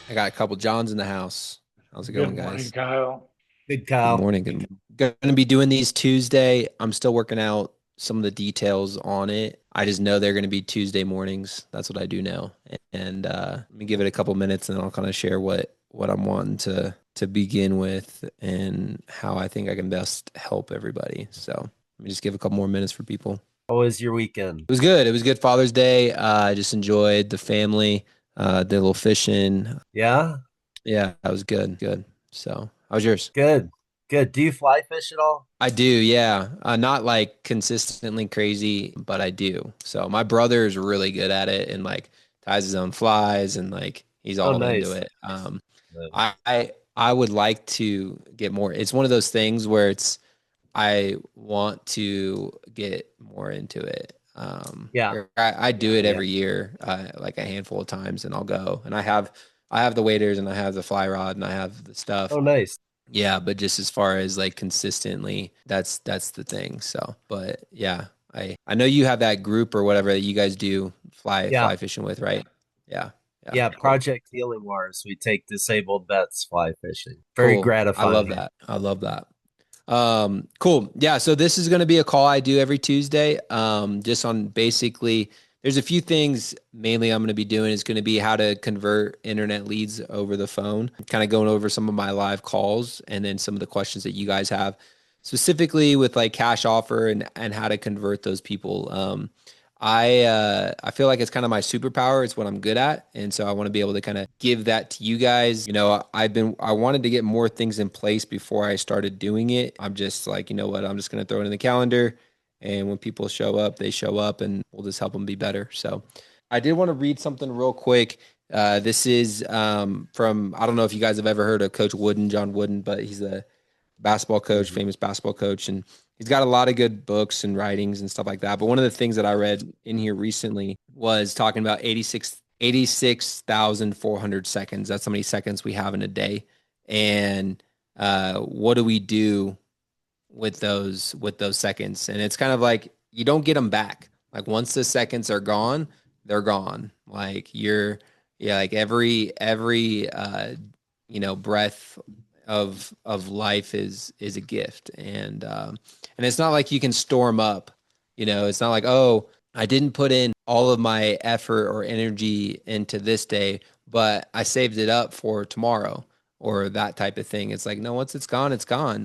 I got a couple Johns in the house. How's it Good going, morning, guys? Kyle. Good, Good Kyle. morning. Going to be doing these Tuesday. I'm still working out some of the details on it. I just know they're going to be Tuesday mornings. That's what I do know. And let me give it a couple minutes, and then I'll kind of share what I'm wanting to begin with and how I think I can best help everybody. So let me just give a couple more minutes for people. How was your weekend? It was good. It was good Father's Day. I just enjoyed the family. Did a little fishing. Yeah, Yeah, that was good. Good. So, how was yours? good, good. Do you fly fish at all? I do, yeah. Not like consistently crazy, but I do. So my brother is really good at it and like ties his own flies and like he's Oh, all into nice. it. Nice. I would like to get more. It's one of those things where I want to get more into it. Yeah, Where I do it yeah. every year, like a handful of times, and I'll go and I have the waders and I have the fly rod and I have the stuff. Oh, nice. Yeah, but just as far as like consistently, that's the thing. So, but yeah, I know you have that group or whatever that you guys do Yeah, fly fishing with, right? Yeah, yeah, yeah. cool, Project Healing Wars. We take disabled vets fly fishing. Very cool. I love gratifying. that. I love that. Cool. Yeah, so this is going to be a call I do every Tuesday. Just on basically, there's a few things mainly I'm going to be doing is going to be how to convert internet leads over the phone, kind of going over some of my live calls and then some of the questions that you guys have specifically with like cash offer and how to convert those people. I feel like it's kind of my superpower. It's what I'm good at, and so I want to be able to kind of give that to you guys. I wanted to get more things in place before I started doing it. I'm just like, you know what? I'm just gonna throw it in the calendar, and when people show up, they show up, and we'll just help them be better. So, I did want to read something real quick. This is from I don't know if you guys have ever heard of Coach Wooden, John Wooden, but he's a basketball coach, Mhm. famous basketball coach, and he's got a lot of good books and writings and stuff like that. But one of the things that I read in here recently was talking about 86,400 seconds. That's how many seconds we have in a day. And what do we do with those seconds? And it's kind of like you don't get them back. Like once the seconds are gone, they're gone. Like you're yeah, like every breath of life is a gift, and it's not like you can store them up. It's not like, oh, I didn't put in all of my effort or energy into this day, but I saved it up for tomorrow or that type of thing. It's like, no, once it's gone,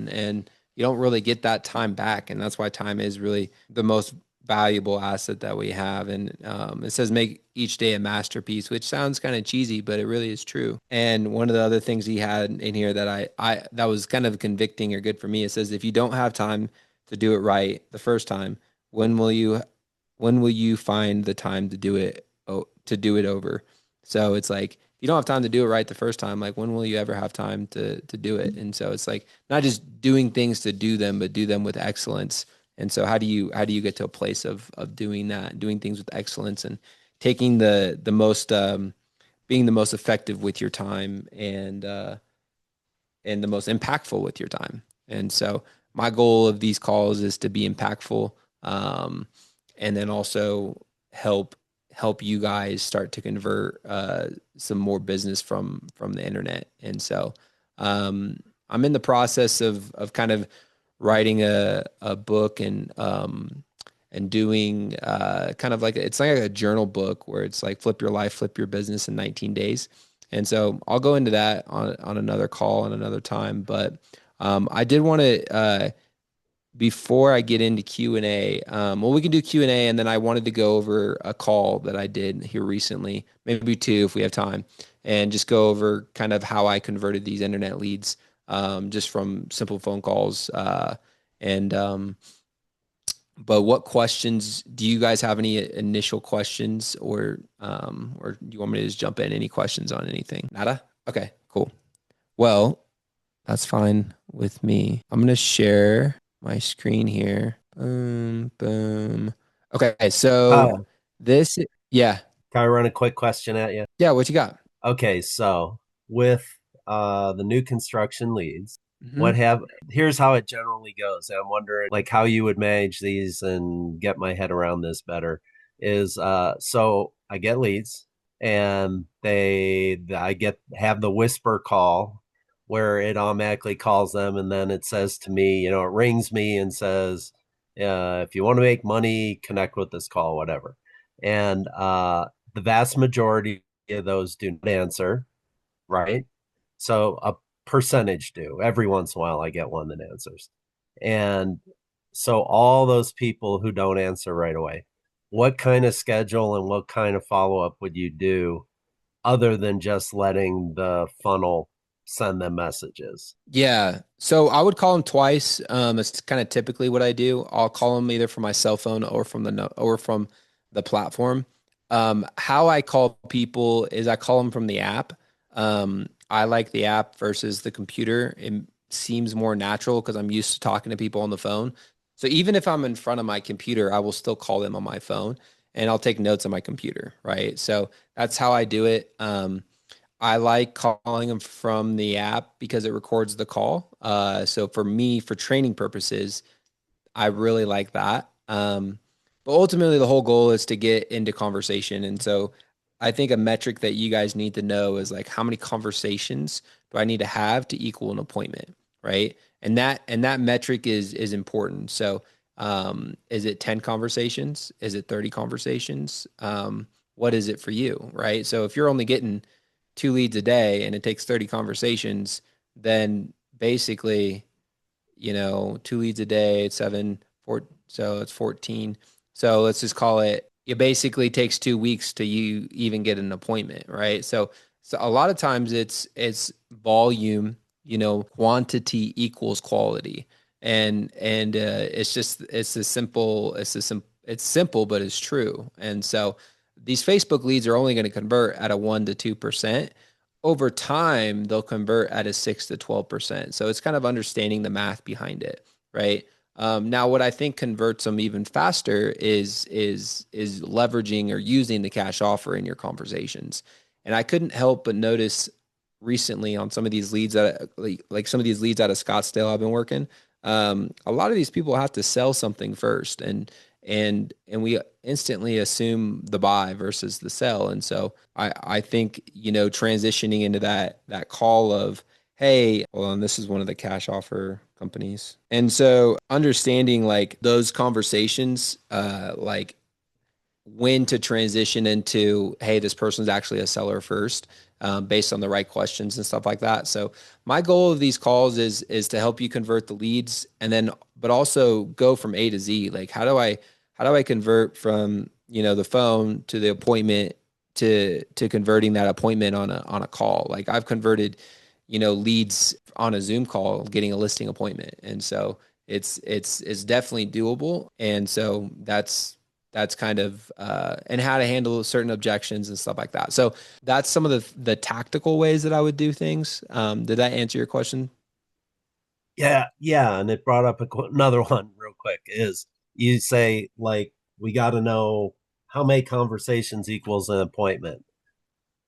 and you don't really get that time back, and that's why time is really the most valuable asset that we have. And it says make each day a masterpiece, which sounds kind of cheesy, but it really is true. And one of the other things he had in here that I that was kind of convicting or good for me, it says if you don't have time to do it right the first time, when will you find the time to do it to do it over? So it's like if you don't have time to do it right the first time, like when will you ever have time to do it? And so it's like not just doing things to do them, but do them with excellence. And so how do you get to a place of doing that, doing things with excellence and taking the most being the most effective with your time and the most impactful with your time. And so my goal of these calls is to be impactful, um, and then also help help you guys start to convert some more business from the internet. And so um, I'm in the process of kind of writing a book and doing kind of like it's like a journal book where it's like flip your life, flip your business in 19 days. And so I'll go into that on another call on another time. But I did want to before I get into Q&A, well, we can do Q&A, and then I wanted to go over a call that I did here recently, maybe two if we have time, and just go over kind of how I converted these internet leads just from simple phone calls. And but what questions do you guys have any initial questions or do you want me to just jump in? Any questions on anything? Nada? Okay, cool. Well, that's fine with me. I'm gonna share my screen here. Boom, boom. Okay, so Kyle, this, yeah, can I run a quick question at you? yeah. What you got? Okay, so with the new construction leads, Hmm. what have here's how it generally goes. I'm wondering like how you would manage these and get my head around this better is so I get leads and I get have the whisper call where it automatically calls them, and then it says to me, you know, it rings me and says, if you want to make money, connect with this call, whatever. And the vast majority of those do not answer, right? So a percentage do. Every once in a while, I get one that answers. And so all those people who don't answer right away, what kind of schedule and what kind of follow up would you do other than just letting the funnel send them messages? Yeah. So I would call them twice. It's kind of typically what I do. I'll call them either from my cell phone or from the or from the platform. How I call people is I call them from the app. I like the app versus the computer. It seems more natural because I'm used to talking to people on the phone. So even if I'm in front of my computer, I will still call them on my phone and I'll take notes on my computer, right? So that's how I do it. I like calling them from the app because it records the call. So for me, for training purposes, I really like that. But ultimately, the whole goal is to get into conversation. And so I think a metric that you guys need to know is like how many conversations do I need to have to equal an appointment, right? And that metric is important. So is it 10 conversations? Is it 30 conversations? What is it for you, right? So if you're only getting 2 leads a day and it takes 30 conversations, then basically 2 leads a day, it's seven, four, so it's 14. So let's just call it, it basically takes 2 weeks to you even get an appointment, right? So a lot of times it's volume, quantity equals quality. And it's just it's simple, but it's true. And so these Facebook leads are only going to convert at a 1 to 2%. Over time, they'll convert at a 6 to 12%. So it's kind of understanding the math behind it, right? Now, what I think converts them even faster is leveraging or using the cash offer in your conversations. And I couldn't help but notice recently on some of these leads that like some of these leads out of Scottsdale I've been working. A lot of these people have to sell something first, and we instantly assume the buy versus the sell. And so I think, transitioning into that call of, hey, well, and this is one of the cash offer companies. And so understanding like those conversations, like when to transition into, hey, this person's actually a seller first, based on the right questions and stuff like that. So my goal of these calls is to help you convert the leads, and then but also go from A to Z. Like how do I convert from the phone to the appointment to converting that appointment on a call. Like I've converted leads on a Zoom call, getting a listing appointment, and so it's definitely doable. And so that's kind of and how to handle certain objections and stuff like that. So that's some of the tactical ways that I would do things. Did that answer your question? Yeah, yeah. And it brought up another one real quick is you say, like, we got to know how many conversations equals an appointment.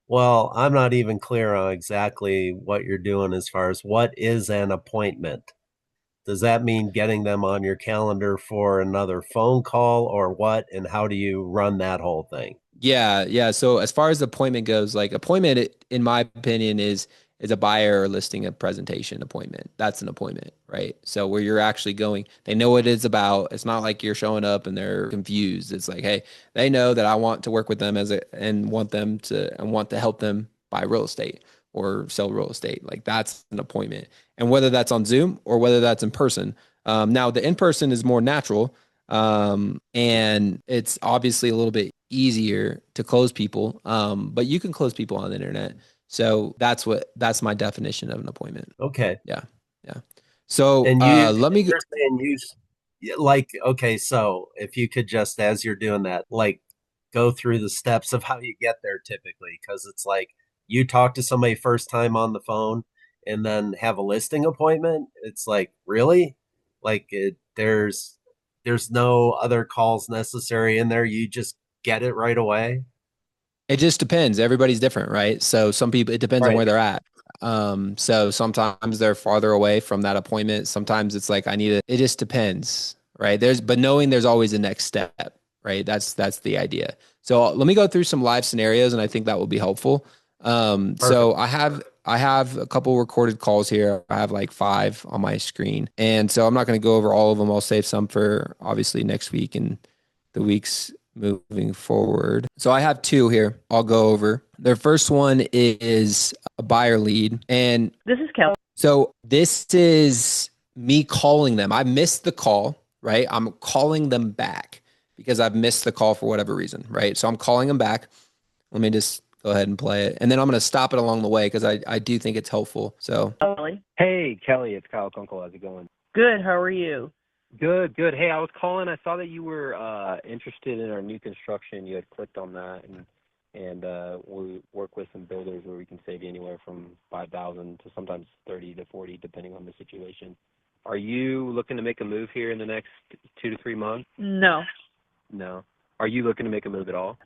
Well, I'm not even clear on exactly what you're doing as far as what is an appointment. Does that mean getting them on your calendar for another phone call or what? And how do you run that whole thing? Yeah, yeah. So as far as the appointment goes, like appointment, in my opinion, is a buyer or listing a presentation appointment. That's an appointment, right? So where you're actually going, they know what it's about. It's not like you're showing up and they're confused. It's like, hey, they know that I want to work with them and want to help them buy real estate or sell real estate. Like that's an appointment. And whether that's on Zoom or whether that's in person. Now the in person is more natural, and it's obviously a little bit easier to close people. But you can close people on the internet. So that's my definition of an appointment. Okay. Yeah. Yeah. So And you, let me, you're saying like, okay, so if you could just, as you're doing that, like go through the steps of how you get there typically, because it's like you talk to somebody first time on the phone and then have a listing appointment. It's like, really? Like there's no other calls necessary in there. You just get it right away. it just depends. Everybody's different, right? So some people, it depends on Right. where they're at. So sometimes they're farther away from that appointment. Sometimes it's like, it just depends, right? But knowing there's always a next step, right? That's the idea. So let me go through some live scenarios, and I think that will be helpful. Perfect. So I have a couple recorded calls here. I have like 5 on my screen, and so I'm not going to go over all of them. I'll save some for obviously next week and the weeks moving forward. So I have 2 here. I'll go over. Their first one is a buyer lead, and This is Kelly. so this is me calling them. I missed the call, right? I'm calling them back because I've missed the call for whatever reason, right? So I'm calling them back. Let me just go ahead and play it. And then I'm going to stop it along the way because I do think it's helpful. So, Kelly. Hey, Kelly, it's Kyle Kunkel. How's it going? Good. How are you? Good, good. Hey, I was calling. I saw that you were interested in our new construction. You had clicked on that, and we work with some builders where we can save you anywhere from 5,000 to sometimes 30 to 40, depending on the situation. Are you looking to make a move here in the next 2 to 3 months? No. No. Are you looking to make a move at all?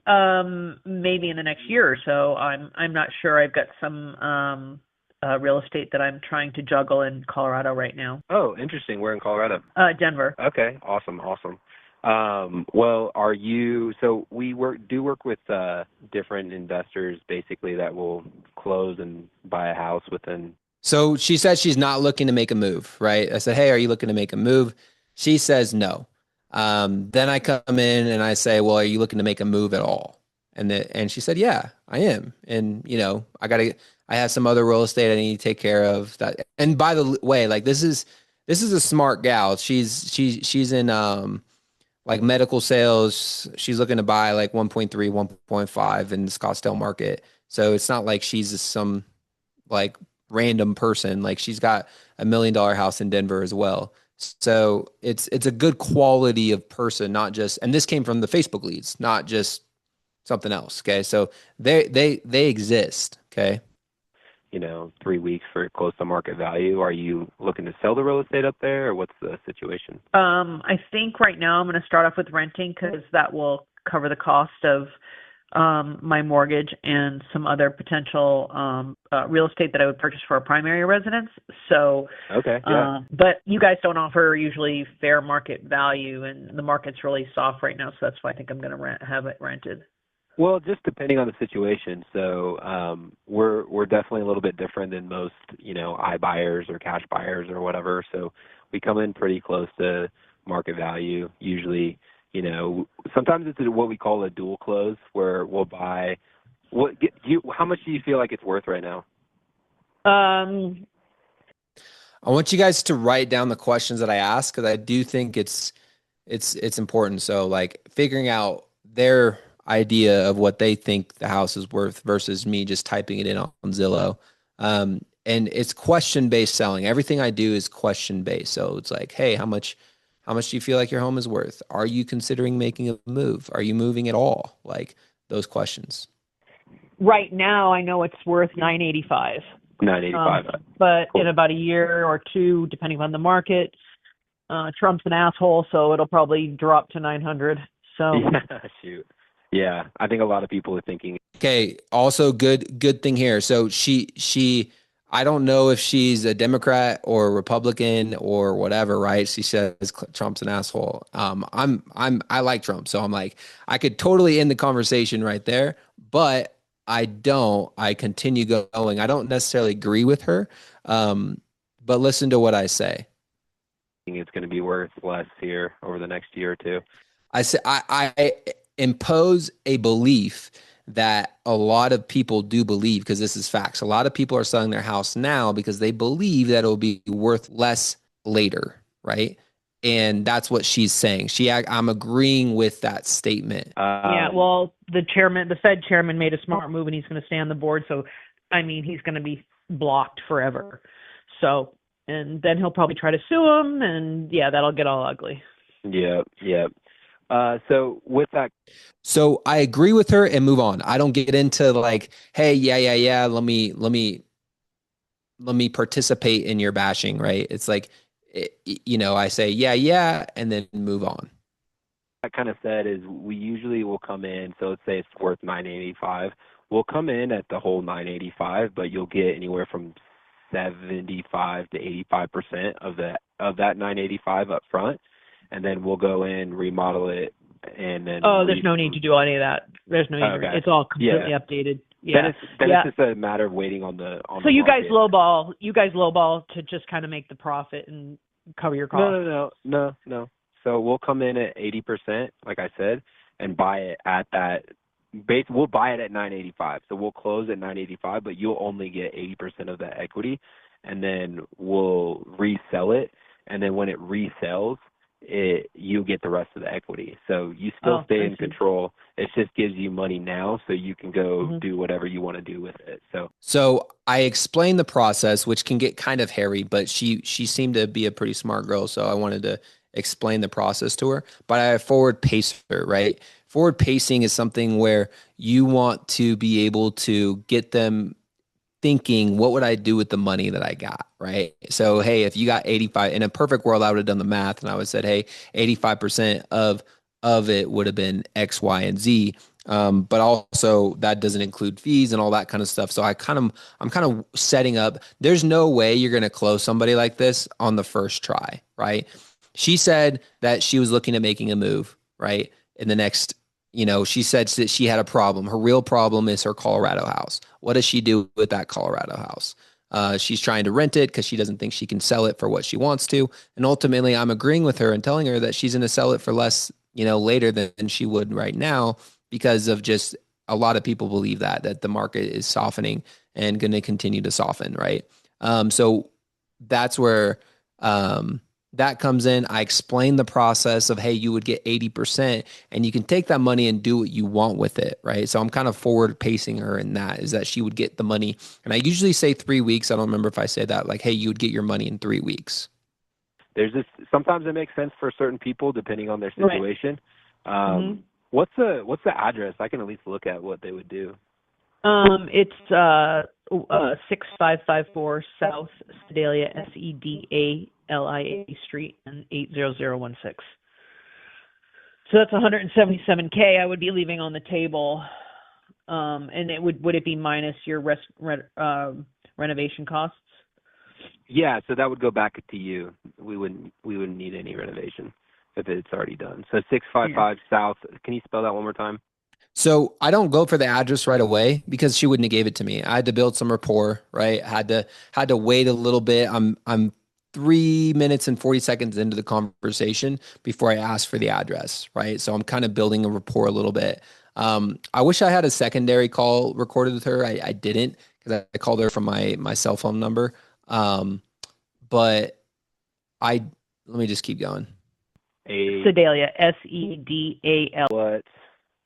Maybe in the next year or so. I'm not sure. I've got some real estate that I'm trying to juggle in Colorado right now. Oh, interesting. We're in Colorado. Denver. Okay, awesome, awesome. Well, so we do work with different investors basically that will close and buy a house within. so she says she's not looking to make a move, right? I said, "Hey, are you looking to make a move?" She says no. Then I come in and I say, "Well, are you looking to make a move at all?" And she said, "Yeah, I am." And I have some other real estate I need to take care of that. And by the way, like this is a smart gal. She's in like medical sales. She's looking to buy like 1.3, 1.5 in the Scottsdale market. So it's not like she's some like random person. Like she's got $1 million house in Denver as well. So it's a good quality of person, not just, and this came from the Facebook leads, not just something else. Okay. So they exist. Okay. 3 weeks for close to market value. Are you looking to sell the real estate up there, or what's the situation? I think right now I'm going to start off with renting because that will cover the cost of my mortgage and some other potential real estate that I would purchase for a primary residence. So, Okay, yeah. but you guys don't offer usually fair market value, and the market's really soft right now. So that's why I think I'm going to have it rented. Well, just depending on the situation. So we're definitely a little bit different than most, iBuyers or cash buyers or whatever. So we come in pretty close to market value. Usually, sometimes it's what we call a dual close, where we'll buy. How much do you feel like it's worth right now? Um, I want you guys to write down the questions that I ask because I do think it's important. So like figuring out their idea of what they think the house is worth versus me just typing it in on Zillow. And it's question based selling. Everything I do is question based. So it's like, hey, how much do you feel like your home is worth? Are you considering making a move? Are you moving at all? Like those questions. right now I know it's worth $985. 985. But Cool. in about a year or two, depending on the market, Trump's an asshole, so it'll probably drop to 900. So Yeah, shoot. Yeah, I think a lot of people are thinking. Okay. Also good thing here. So I don't know if she's a Democrat or a Republican or whatever, right? She says Trump's an asshole. I like Trump. So I'm like, I could totally end the conversation right there, but I don't. I continue going. I don't necessarily agree with her. But listen to what I say. It's going to be worth less here over the next year or two. I say I impose a belief that a lot of people do believe because this is facts. A lot of people are selling their house now because they believe that it'll be worth less later, right? And that's what she's saying. I'm agreeing with that statement. yeah, well, the Fed chairman made a smart move, and he's going to stay on the board. So, I mean, he's going to be blocked forever. So, and then he'll probably try to sue him, and yeah, that'll get all ugly. Yeah, yeah. So with that, So I agree with her and move on. I don't get into like, hey, yeah. Let me participate in your bashing, right? It's like, I say, yeah, and then move on. that kind of said is we usually will come in. So let's say it's worth 985. We'll come in at the whole 985, but you'll get anywhere from 75 to 85% of that 985 up front, and then we'll go in, remodel it, and then Oh, there's no need to do any of that. There's no need. Okay. It's all completely updated. Then Yeah. it's just a matter of waiting on the So you guys market. lowball to just kind of make the profit and cover your costs. No. So we'll come in at 80%, like I said, and buy it at that base. We'll buy it at 985. So we'll close at 985, but you'll only get 80% of that equity, and then we'll resell it. And then when it resells, you get the rest of the equity. So you still stay in control. It just gives you money now, so you can go do whatever you want to do with it. So I explained the process, which can get kind of hairy, but she seemed to be a pretty smart girl, so I wanted to explain the process to her. But I forward pace her, right? Forward pacing is something where you want to be able to get them thinking, what would I do with the money that I got, right? So, hey, if you got 85, in a perfect world, I would have done the math and I would have said, hey, 85% of it would have been X, Y, and Z. But also that doesn't include fees and all that kind of stuff. So I'm kind of setting up, there's no way you're going to close somebody like this on the first try, right? She said that she was looking at making a move, right? In the next, she said that she had a problem. Her real problem is her Colorado house. What does she do with that Colorado house? She's trying to rent it because she doesn't think she can sell it for what she wants to. And ultimately, I'm agreeing with her and telling her that she's going to sell it for less, later than she would right now, because of just a lot of people believe that the market is softening and going to continue to soften, right? So that's where that comes in. I explain the process of, hey, you would get 80% and you can take that money and do what you want with it, right? So I'm kind of forward pacing her in that, is that she would get the money. And I usually say 3 weeks. I don't remember if I say that, like, hey, you would get your money in 3 weeks. There's this, sometimes it makes sense for certain people depending on their situation. Right. What's the address? I can at least look at what they would do. It's 6554 South Sedalia, Sedalia Street, and 80016. So that's 177K I would be leaving on the table. And it would it be minus your renovation costs? Yeah, so that would go back to you. We wouldn't need any renovation if it's already done. So 655 South. Can you spell that one more time? So I don't go for the address right away because she wouldn't have gave it to me. I had to build some rapport, right? Had to wait a little bit. I'm 3 minutes and 40 seconds into the conversation before I ask for the address, right? So I'm kind of building a rapport a little bit. I wish I had a secondary call recorded with her. I didn't, because I called her from my cell phone number. But let me just keep going. Sedalia, Sedal. What?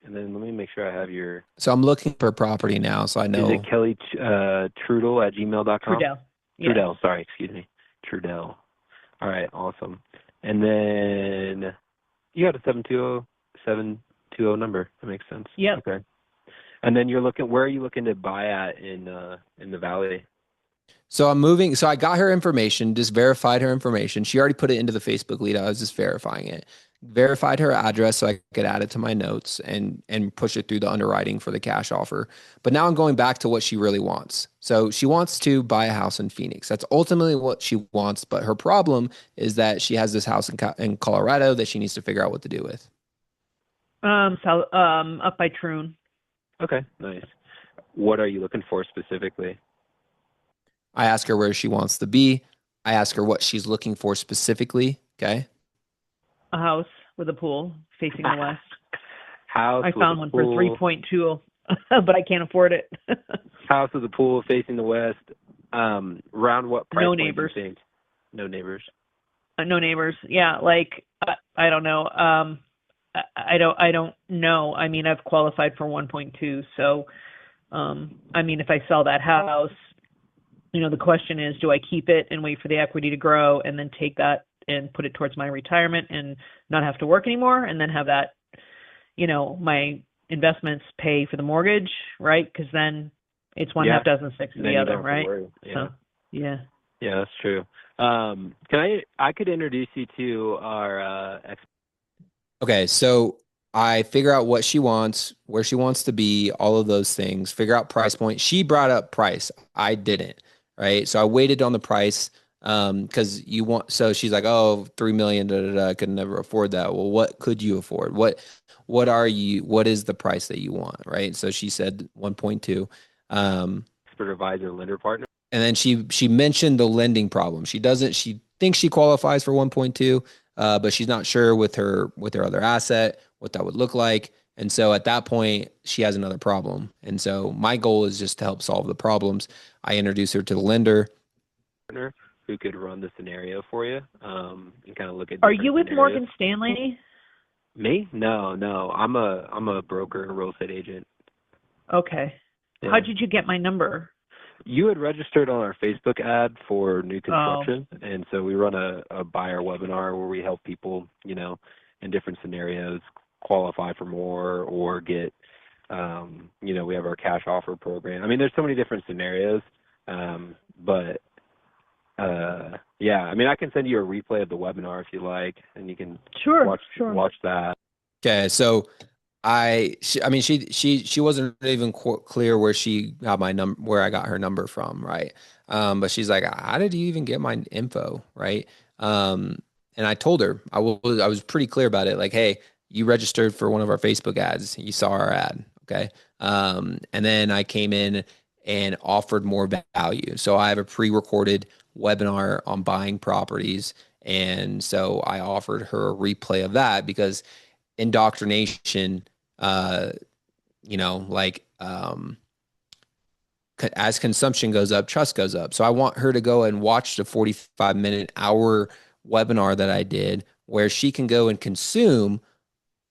And then let me make sure I have your. So I'm looking for property now, so I know. Is it Kelly Trudell at gmail.com? Trudell. Yeah. Trudell, sorry, excuse me. Trudell. All right, awesome. And then you got a 720 number. That makes sense. Yeah. Okay. And then where are you looking to buy at in the valley? So I'm moving. So I got her information, just verified her information. She already put it into the Facebook lead. I was just verifying it. Verified her address so I could add it to my notes and push it through the underwriting for the cash offer. But now I'm going back to what she really wants. So she wants to buy a house in Phoenix. That's ultimately what she wants. But her problem is that she has this house in Colorado that she needs to figure out what to do with. Up by Troon. Okay, nice. What are you looking for specifically? I ask her where she wants to be. I ask her what she's looking for specifically. Okay. A house with a pool facing the west. House. I found one for 3.2, but I can't afford it. House with a pool facing the west. Around what price? No neighbors. Do you think? No neighbors. No neighbors. Yeah, like I don't know. I don't know. I mean, I've qualified for 1.2, so I mean, if I sell that house, the question is, do I keep it and wait for the equity to grow and then take that and put it towards my retirement and not have to work anymore, and then have that, my investments pay for the mortgage, right? Because then it's one half dozen sticks to the other, right? Yeah. So, yeah. Yeah, that's true. I could introduce you to our Okay, so I figure out what she wants, where she wants to be, all of those things, figure out price point. She brought up price. I didn't, right? So I waited on the price because so she's like, oh, 3 million, could never afford that. Well, what could you afford? what is the price that you want, right? So she said 1.2. Expert advisor, lender partner. And then she mentioned the lending problem. She thinks she qualifies for 1.2, but she's not sure with her other asset, what that would look like. And so at that point, she has another problem. And so my goal is just to help solve the problems. I introduce her to the lender Partner who could run the scenario for you, and kind of look at. Are you with scenarios. Morgan Stanley? Me? No. I'm a broker, a real estate agent. Okay. Yeah. How did you get my number? You had registered on our Facebook ad for new construction, and so we run a buyer webinar where we help people, in different scenarios, qualify for more or get, we have our cash offer program. I mean, there's so many different scenarios, but yeah, I mean, I can send you a replay of the webinar if you like, and you can watch that. Okay, so she wasn't even clear where she got my number, where I got her number from, right? But she's like, how did you even get my info, right? And I told her, I was pretty clear about it. Like, hey, you registered for one of our Facebook ads. You saw our ad, okay? And then I came in and offered more value. So I have a pre-recorded webinar on buying properties. And so I offered her a replay of that because indoctrination, as consumption goes up, trust goes up. So I want her to go and watch the 45-minute-hour webinar that I did where she can go and consume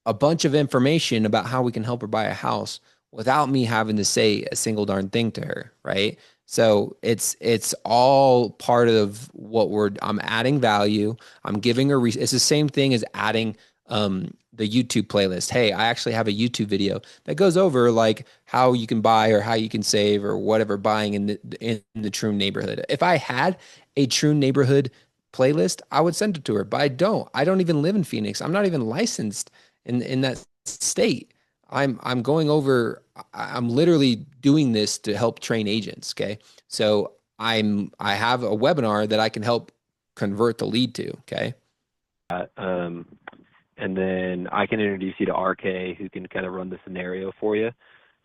a bunch of information about how we can help her buy a house without me having to say a single darn thing to her, right? So it's all part of what I'm adding value. I'm giving her, it's the same thing as adding the YouTube playlist. Hey, I actually have a YouTube video that goes over like how you can buy or how you can save or whatever buying in the True Neighborhood. If I had a True Neighborhood playlist, I would send it to her, but I don't. I don't even live in Phoenix. I'm not even licensed in that state. I'm going over, I'm literally doing this to help train agents. Okay. So I have a webinar that I can help convert the lead to. Okay. And then I can introduce you to RK, who can kind of run the scenario for you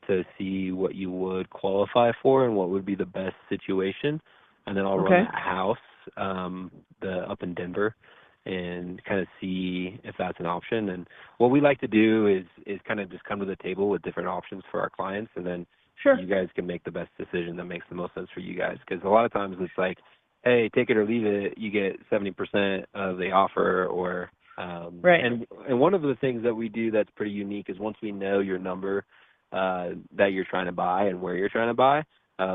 to see what you would qualify for and what would be the best situation. And then I'll run that house, up in Denver, and kind of see if that's an option. And what we like to do is kind of just come to the table with different options for our clients, and then you guys can make the best decision that makes the most sense for you guys. Because a lot of times it's like, hey, take it or leave it. You get 70% of the offer, or right. And one of the things that we do that's pretty unique is once we know your number that you're trying to buy and where you're trying to buy,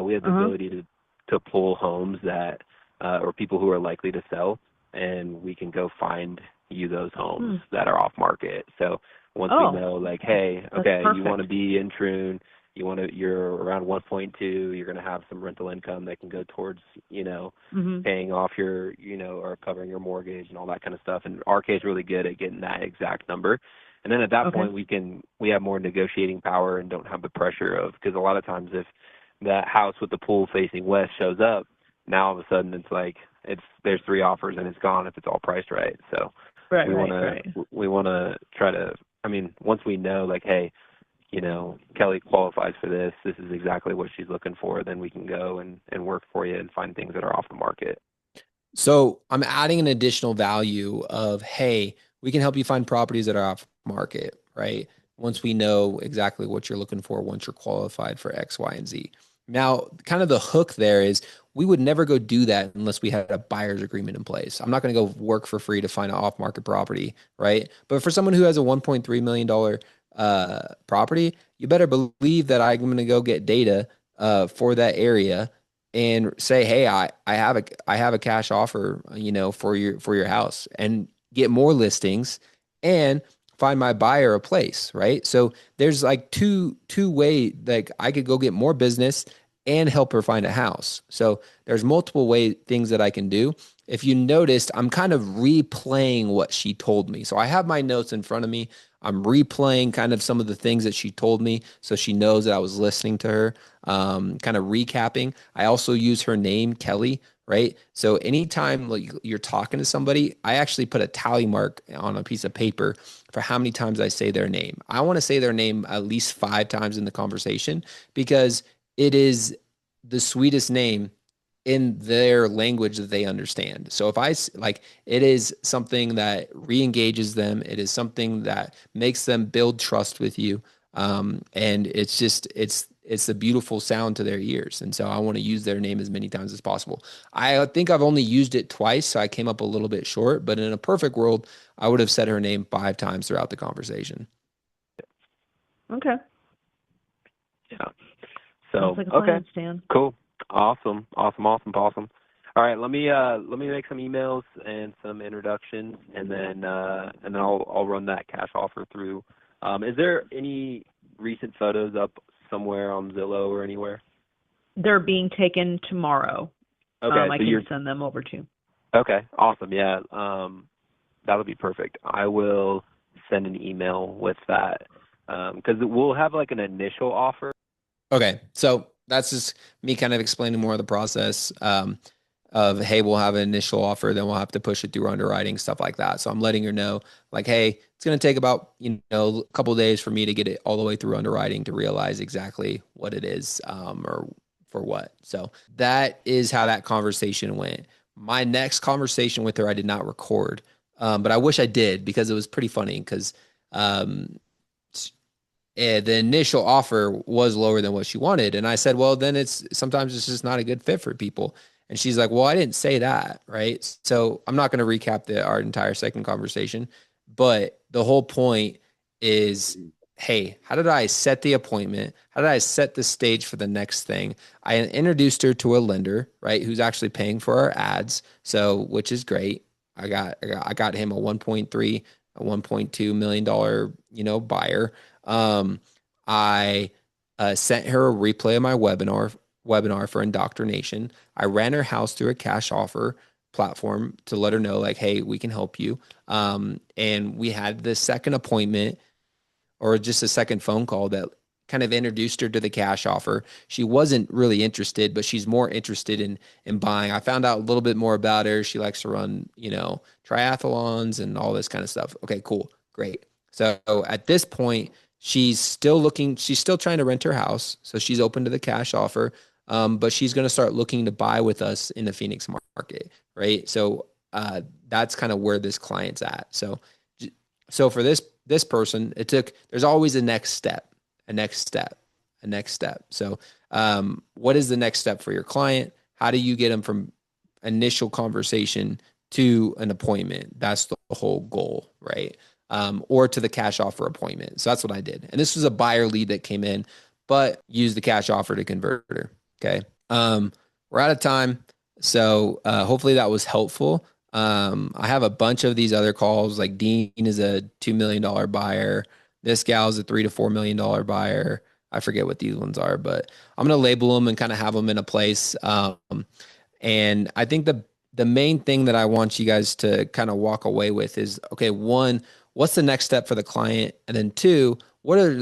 we have the ability to pull homes that or people who are likely to sell, and we can go find you those homes that are off market. So once we know, like, hey, okay, you want to be in Troon, you're around 1.2, you're going to have some rental income that can go towards, paying off your, or covering your mortgage and all that kind of stuff. And RK is really good at getting that exact number. And then at that point, we have more negotiating power and don't have the pressure of, because a lot of times if that house with the pool facing west shows up, now all of a sudden it's like, there's 3 offers and it's gone if it's all priced right. So we want to try to, once we know, like, hey, Kelly qualifies for this, this is exactly what she's looking for, then we can go and work for you and find things that are off the market. So I'm adding an additional value of, hey, we can help you find properties that are off market, right? Once we know exactly what you're looking for, once you're qualified for X, Y, and Z. Now, kind of the hook there is we would never go do that unless we had a buyer's agreement in place. I'm not going to go work for free to find an off-market property, right? But for someone who has a $1.3 million property, you better believe that I'm going to go get data for that area and say, hey, I have a cash offer, for your house, and get more listings and find my buyer a place, right? So there's like two way, like I could go get more business and help her find a house. So there's multiple things that I can do. If you noticed, I'm kind of replaying what she told me. So I have my notes in front of me. I'm replaying kind of some of the things that she told me so she knows that I was listening to her, kind of recapping. I also use her name, Kelly, right? So anytime like you're talking to somebody, I actually put a tally mark on a piece of paper for how many times I say their name. I want to say their name at least 5 times in the conversation because it is the sweetest name in their language that they understand. So if like, it is something that re-engages them. It is something that makes them build trust with you. And it's just, it's a beautiful sound to their ears. And so I want to use their name as many times as possible. I think I've only used it twice, so I came up a little bit short, but in a perfect world, I would have said her name 5 times throughout the conversation. Okay. Yeah. Sounds So like a okay, plan, Stan. cool, awesome. All right, let me make some emails and some introductions, and then I'll run that cash offer through. Is there any recent photos up somewhere on Zillow or anywhere? They're being taken tomorrow. Okay, I so can send them over to you. okay, awesome. Yeah, that would be perfect. I will send an email with that because we'll have like an initial offer. Okay. So that's just me kind of explaining more of the process of, hey, we'll have an initial offer, then we'll have to push it through underwriting, stuff like that. So I'm letting her know, like, hey, it's going to take about, a couple of days for me to get it all the way through underwriting to realize exactly what it is or for what. So that is how that conversation went. My next conversation with her, I did not record, but I wish I did because it was pretty funny because the initial offer was lower than what she wanted. And I said, well, then sometimes it's just not a good fit for people. And she's like, well, I didn't say that. Right. So I'm not going to recap our entire second conversation, but the whole point is, hey, how did I set the appointment? How did I set the stage for the next thing? I introduced her to a lender, right, who's actually paying for our ads. So, which is great. I got him a 1.3, a $1.2 million, buyer. I sent her a replay of my webinar for indoctrination. I ran her house through a cash offer platform to let her know, like, hey, we can help you. And we had the second appointment or just a second phone call that kind of introduced her to the cash offer. She wasn't really interested, but she's more interested in buying. I found out a little bit more about her. She likes to run, triathlons and all this kind of stuff. Okay, cool. Great. So at this point, she's still trying to rent her house. So she's open to the cash offer. But she's going to start looking to buy with us in the Phoenix market. Right. So that's kind of where this client's at. So for this person, there's always a next step, a next step, a next step. So what is the next step for your client? How do you get them from initial conversation to an appointment? That's the whole goal, right? Or to the cash offer appointment. So that's what I did. And this was a buyer lead that came in, but used the cash offer to convert her. Okay. We're out of time. So hopefully that was helpful. I have a bunch of these other calls. Like Dean is a $2 million buyer. This gal's a $3 to $4 million buyer. I forget what these ones are, but I'm going to label them and kind of have them in a place. And I think the main thing that I want you guys to kind of walk away with is, okay, one, what's the next step for the client? And then two, what are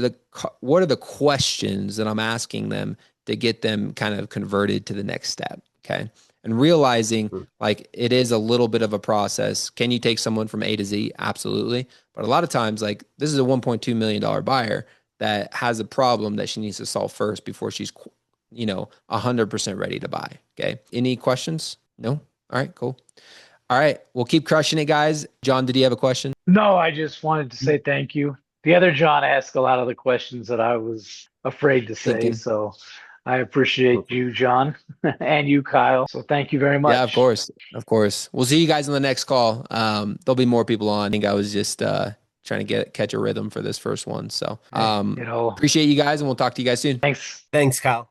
the questions that I'm asking them to get them kind of converted to the next step? Okay. And realizing like it is a little bit of a process. Can you take someone from A to Z? Absolutely. But a lot of times, like this is a $1.2 million buyer that has a problem that she needs to solve first before she's, 100% ready to buy. Okay. Any questions? No? All right, cool. All right. We'll keep crushing it, guys. John, did you have a question? No, I just wanted to say thank you. The other John asked a lot of the questions that I was afraid to say. Thinking. So I appreciate you, John, and you, Kyle. So thank you very much. Yeah, of course. Of course. We'll see you guys on the next call. There'll be more people on. I think I was just trying to catch a rhythm for this first one. So appreciate you guys, and we'll talk to you guys soon. Thanks. Thanks, Kyle.